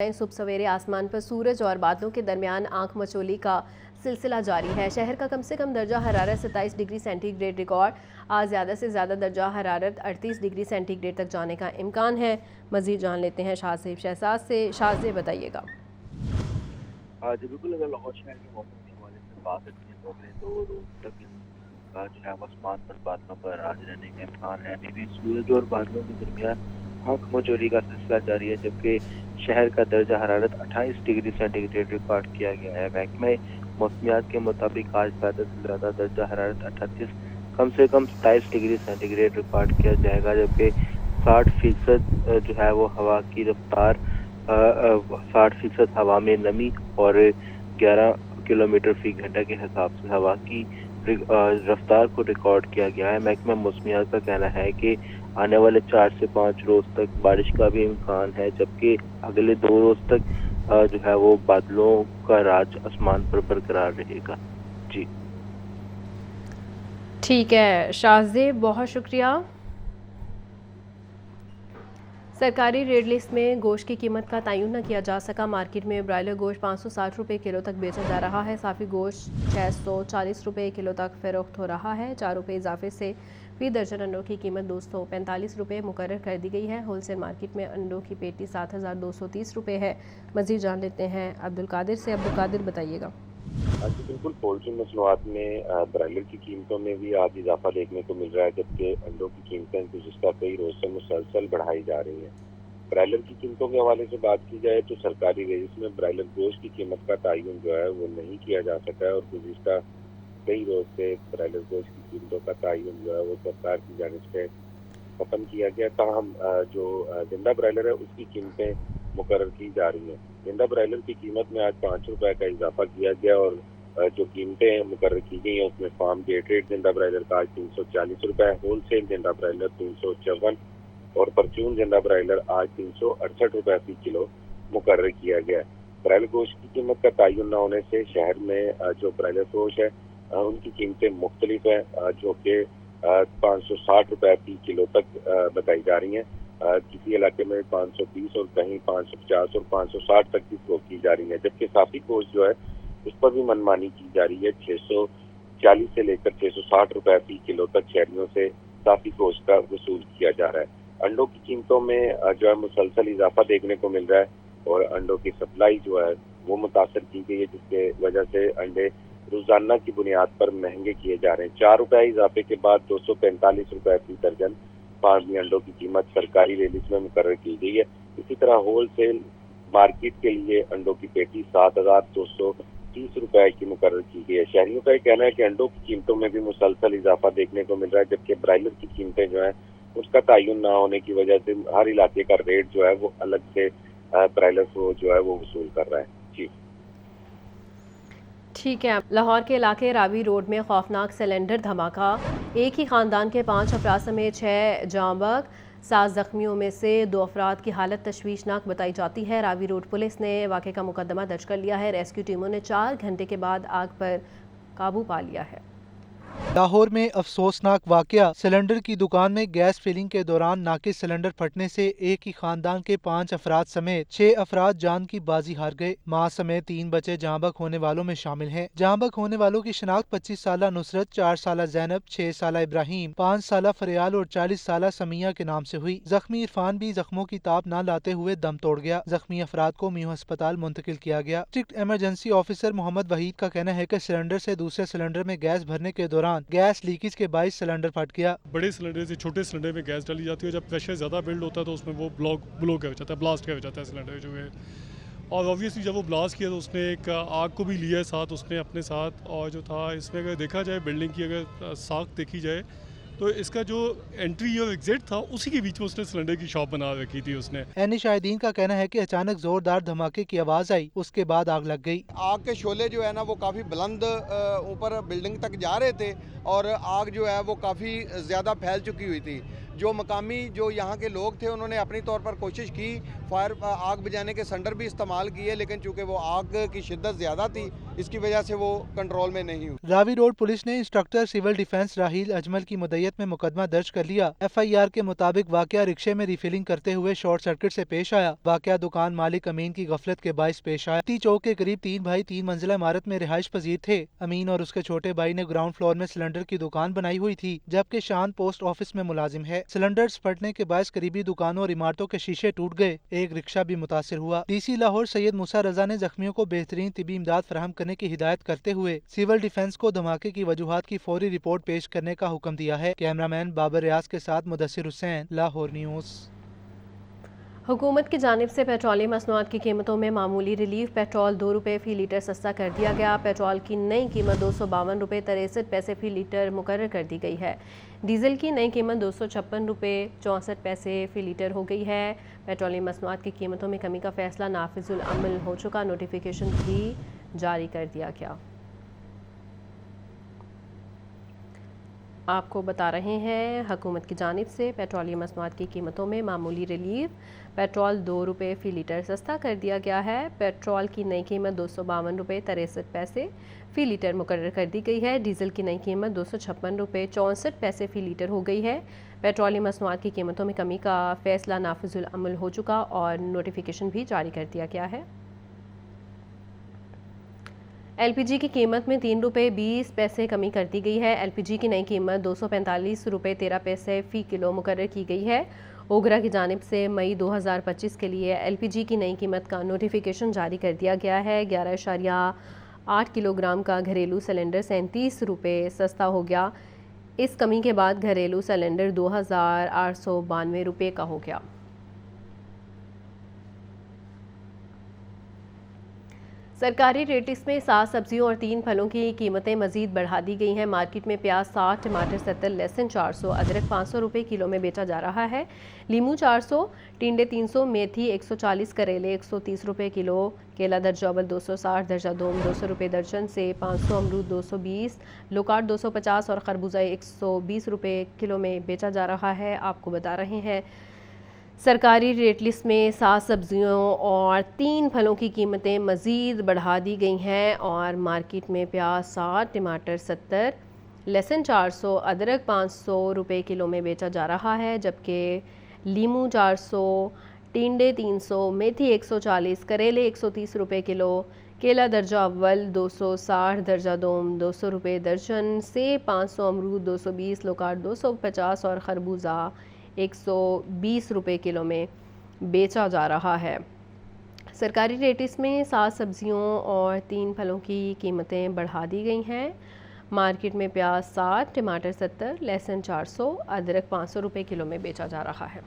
सुबह सवेरे आसमान पर सूरज और बादलों के दरमियान आंख मचोली का सिलसिला जारी है। शहर का कम से कम दर्जा हरारत 27 डिग्री सेंटीग्रेड रिकॉर्ड। आज ज़्यादा से ज़्यादा दर्जा हरारत 38 डिग्री सेंटीग्रेड तक जाने का इम्कान है। मज़ीद जान लेते हैं शाहज़ेब शहजाद से। शाहज़ेब बताइएगा। जी बिल्कुल, अगर लाहौर शहर के मौसम के हवाले से बात करें तो अगले 2 रोज तक जो है आसमान पर बादलों पर आज रहने का इम्कान है। अभी भी सूरज और बादलों के दरमियान आंख मचोली का सिलसिला जारी है, जबकि शहर का दर्जा हरारत 28 डिग्री सेंटीग्रेड रिकॉर्ड किया गया है। महकमे मौसमियात के मुताबिक आज ज़्यादा से ज़्यादा दर्जा हरारत 38 कम से कम 27 डिग्री सेंटीग्रेड रिकॉर्ड किया जाएगा, जबकि 60% जो है वो हवा की रफ्तार 60% हवा में नमी और 11 किलोमीटर फी घंटा के हिसाब से हवा की रफ्तार को रिकॉर्ड किया गया है। महकमा मौसमियात का कहना है कि आने वाले 4 से 5 रोज तक बारिश का भी इम्कान है, जबकि अगले 2 रोज तक जो है वो बादलों का राज आसमान पर बरकरार रहेगा। जी ठीक है शाहज़ेब, बहुत शुक्रिया। सरकारी रेट लिस्ट में गोश्त की कीमत का तयन न किया जा सका। मार्केट में ब्रायलर गोश्त 560 रुपये किलो तक बेचा जा रहा है। साफ़ी गोश्त 640 रुपये किलो तक फ़रोख्त हो रहा है। 4 रुपये इजाफे से फी दर्जन अंडों की कीमत 245 रुपये मुकर्रर कर दी गई है। होलसेल मार्केट में अंडों की पेटी 7230 रुपये है। मज़ीद जान लेते हैं अब्दुल कादिर से। अब्दुल कादिर बताइएगा। जी बिल्कुल, पोल्ट्री मसनूआत में ब्रायलर की कीमतों में भी आज इजाफा देखने को मिल रहा है, जबकि अंडों की कीमतें गुज़िश्ता कई रोज से मुसलसल बढ़ाई जा रही हैं। ब्रायलर की कीमतों के हवाले से बात की जाए तो सरकारी रजिस्टर में ब्रायलर गोश्त की कीमत का तयन जो है वो नहीं किया जा सका है और गुज़िश्ता कई रोज से ब्रायलर गोश्त की कीमतों का तयन जो है वो सरकार की जानिब से खत्म किया गया। ताहम जो जिंदा ब्रायलर है उसकी कीमतें मुकर्रर की जा रही हैं। जिंदा ब्रायलर की कीमत में आज 5 रुपए का इजाफा किया गया और जो कीमतें मुकर्रर की गई हैं उसमें फार्म गेट रेट जिंदा ब्रायलर का आज 340 रुपए, होलसेल जिंदा ब्रायलर 354 और परचून जिंदा ब्रायलर आज 368 रुपए फी किलो मुकर्रर किया गया है। ब्रायलर गोश्त की कीमत का तयन न होने से शहर में जो ब्रायलर गोश्त है उनकी कीमतें मुख्तलिफ है, जो कि 560 रुपए फी किलो तक बताई जा रही हैं। किसी इलाके में 520 और कहीं 550 और 560 तक की फरोख्त की जा रही है, जबकि साफी गोश्त जो है उस पर भी मनमानी की जा रही है। 640 से लेकर 660 रुपए फी किलो तक शहरियों से साफी गोश्त का वसूल किया जा रहा है। अंडों की कीमतों में जो है मुसलसल इजाफा देखने को मिल रहा है और अंडों की सप्लाई जो है वो मुतासर की गई है, जिसके वजह से अंडे रोजाना की बुनियाद पर महंगे किए जा रहे हैं। 4 रुपए इजाफे के बाद 245 रुपए फी दर्जन फार्मी अंडों की कीमत सरकारी रेलिस में मुकर्रर की गई है। इसी तरह होलसेल मार्केट के लिए अंडों की पेटी 7230 रुपए की मुकर्रर की गई है। शहरियों का कहना है कि अंडों की कीमतों में भी मुसलसल इजाफा देखने को मिल रहा है, जबकि ब्रायलर की कीमतें जो है उसका तयन ना होने की वजह से हर इलाके का रेट जो है वो अलग से ब्रायलर को जो है वो वसूल कर रहा है। जी ठीक है। लाहौर के इलाके रावी रोड में खौफनाक सिलेंडर धमाका। एक ही ख़ानदान के 5 अफराद समेत 6 जाँ बहक, 7 ज़ख्मियों में से 2 अफराद की हालत तशवीशनाक बताई जाती है। रावी रोड पुलिस ने वाक़े का मुकदमा दर्ज कर लिया है। रेस्क्यू टीमों ने 4 घंटे के बाद आग पर काबू पा लिया है। लाहौर में अफसोसनाक वाकया। सिलेंडर की दुकान में गैस फिलिंग के दौरान नाकिस सिलेंडर फटने से एक ही खानदान के 5 अफराद समेत 6 अफराद जान की बाजी हार गए। माँ समेत 3 बच्चे जाँबक होने वालों में शामिल हैं। जाँबक होने वालों की शिनाख्त 25 साला नुसरत, 4 साला जैनब, 6 साला इब्राहिम, 5 साला फरियाल और 40 साला समिया के नाम से हुई। जख्मी इरफान भी जख्मों की ताप न लाते हुए दम तोड़ गया। जख्मी अफराद को मीहू अस्पताल मुंतकिल किया गया। District emergency officer Mohammad Waheed का कहना है कि सिलेंडर से दूसरे सिलेंडर में गैस भरने के दौरान गैस लीकेज के बाइस सिलेंडर फट गया। बड़े सिलेंडर से छोटे सिलेंडर में गैस डाली जाती है, जब प्रेशर ज़्यादा बिल्ड होता है तो उसमें वो ब्लॉक हो जाता है, ब्लास्ट हो जाता है सिलेंडर जो है। और ऑब्वियसली जब वो ब्लास्ट किया तो उसने एक आग को भी लिया साथ उसने अपने साथ। और जो था इसमें अगर देखा जाए बिल्डिंग की अगर साख देखी जाए तो इसका जो एंट्री और एग्जिट था उसी के बीच में उसने सिलेंडर की शॉप बना रखी थी उसने। एनी शाहिदीन का कहना है कि अचानक जोरदार धमाके की आवाज आई, उसके बाद आग लग गई। आग के शोले जो है ना वो काफ़ी बुलंद ऊपर बिल्डिंग तक जा रहे थे और आग जो है वो काफ़ी ज़्यादा फैल चुकी हुई थी। जो मकामी जो यहाँ के लोग थे उन्होंने अपनी तौर पर कोशिश की, आग बुझाने के सिलेंडर भी इस्तेमाल किए, लेकिन चूँकि वो आग की शिद्दत ज़्यादा थी इसकी वजह से वो कंट्रोल में नहीं हुई। रावी रोड पुलिस ने इंस्ट्रक्टर सिविल डिफेंस राहील अजमल की मुद्दत में मुकदमा दर्ज कर लिया। FIR के मुताबिक वाकया रिक्शे में रिफिलिंग करते हुए शॉर्ट सर्किट से पेश आया। वाकया दुकान मालिक अमीन की गफलत के बाइस पेश आया। टी चौक के करीब 3 भाई 3 मंजिला इमारत में रिहाइश पजीर थे। अमीन और उसके छोटे भाई ने ग्राउंड फ्लोर में सिलेंडर की दुकान बनाई हुई थी, जबकि शान पोस्ट ऑफिस में मुलाजिम है। सिलेंडर फटने के बायस करीबी दुकानों और इमारतों के शीशे टूट गए। एक रिक्शा भी मुतासिर हुआ। DC लाहौर सैयद मूसा रजा ने जख्मियों को बेहतरीन तिबी इमदाद फराहम करने की हिदायत करते हुए सिविल डिफेंस को धमाके की वजूहात की फौरी रिपोर्ट पेश करने का हुक्म दिया है। कैमरामैन बाबर रियाज के साथ मुदस्सिर हुसैन, लाहौर न्यूज़। हुकूमत की जानिब से पेट्रोलियम मसनूआत की कीमतों में मामूली रिलीफ। पेट्रोल 2 रुपये फ़ी लीटर सस्ता कर दिया गया। पेट्रोल की नई कीमत 252 रुपये 63 पैसे फ़ी लीटर मुकर्रर कर दी गई है। डीजल की नई कीमत 256 रुपये 64 पैसे फ़ी लीटर हो गई है। पेट्रोलियम मसनूआत की कीमतों में कमी का फैसला नाफिजुल अमल हो चुका, नोटिफिकेशन भी जारी कर दिया गया। आपको बता रहे हैं हुकूमत की जानिब से पेट्रोलियम मसनूआत की कीमतों में मामूली रिलीफ। पेट्रोल 2 रुपये फ़ी लीटर सस्ता कर दिया गया है। पेट्रोल की नई कीमत 252 रुपये 63 पैसे फ़ी लीटर मुकर्रर कर दी गई है। डीजल की नई कीमत 256 रुपये 64 पैसे फ़ी लीटर हो गई है। पेट्रोलियम मसनूआत की कीमतों में कमी का फैसला नाफिजुल अमल हो चुका और नोटिफिकेशन भी जारी कर दिया गया है। LPG की कीमत में 3 रुपये 20 पैसे कमी कर दी गई है। LPG की नई कीमत 245 रुपये 13 पैसे फ़ी किलो मुकर्रर की गई है। ओगरा की जानिब से मई 2025 के लिए LPG की नई कीमत का नोटिफिकेशन जारी कर दिया गया है। 11.8 किलोग्राम का घरेलू सिलेंडर 37 रुपये सस्ता हो गया। इस कमी के बाद घरेलू सिलेंडर 2892 रुपये का हो गया। सरकारी रेट लिस्ट में 7 सब्जियों और 3 फलों की कीमतें मजीद बढ़ा दी गई हैं। मार्केट में प्याज 60, टमाटर 70, लहसुन 400, अदरक 500 रुपये किलो में बेचा जा रहा है। लीमू 400, टिंडे 300, मेथी 140, करेले 130 रुपये किलो, केला दर्जा अव्वल 260, दर्जा दोम 200 रुपये दर्जन से 500, अमरूद 220, लोकाट 250 और खरबूजा 120 रुपये किलो में बेचा जा रहा है। आपको बता रहे हैं सरकारी रेट लिस्ट में 7 सब्जियों और 3 फलों की कीमतें मज़ीद बढ़ा दी गई हैं और मार्केट में प्याज 60, टमाटर 70, लहसुन 400, अदरक 500 रुपये किलो में बेचा जा रहा है, जबकि लीमू 400, टिंडे 300, मेथी 140, करेले 130 रुपये किलो, केला दर्जा अव्वल 260, दर्जा दोम 200 रुपये दर्जन, सेब 500, अमरूद 220, लोकाट 250 और खरबूजा 120 रुपये किलो में बेचा जा रहा है। सरकारी रेट लिस्ट में 7 सब्जियों और 3 फलों की कीमतें बढ़ा दी गई हैं। मार्केट में प्याज 60, टमाटर 70, लहसुन 400, अदरक 500 रुपये किलो में बेचा जा रहा है।